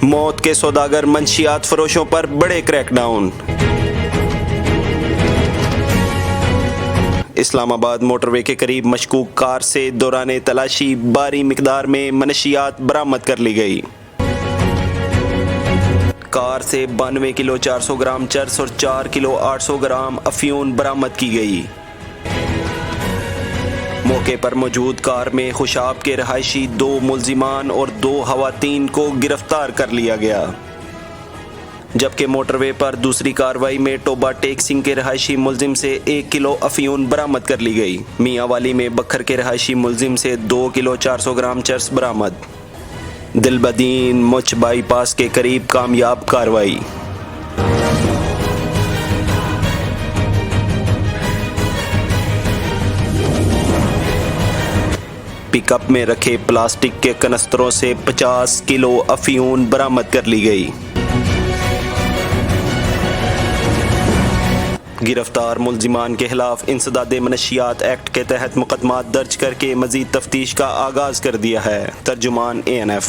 मौत के सौदागर मंशियात फरोशों पर बड़े क्रैकडाउन। इस्लामाबाद मोटरवे के करीब मशकूक कार से दौरान तलाशी भारी मिकदार में मनशियात बरामद कर ली गई। कार से 92 किलो 400 ग्राम चरस और 4 किलो 800 ग्राम अफीम बरामद की गई। मौके पर मौजूद कार में खुशाब के रहायशी 2 मुल्जिमान और 2 खवातीन को गिरफ्तार कर लिया गया, जबकि मोटरवे पर दूसरी कार्रवाई में टोबा टेक सिंह के रहायशी मुल्जिम से 1 किलो अफीम बरामद कर ली गई। मियांवाली में बखर के रहायशी मुल्जिम से 2 किलो 400 ग्राम चरस बरामद। दिलबदीन मुच बाईपास के करीब कामयाब कार्रवाई। पिकअप में रखे प्लास्टिक के कनस्तरों से 50 किलो अफीम बरामद कर ली गई। गिरफ्तार मुल्जिमान के खिलाफ इंसदाद मनशियात एक्ट के तहत मुकदमा दर्ज करके मजीद तफ्तीश का आगाज कर दिया है। तर्जुमान ANF।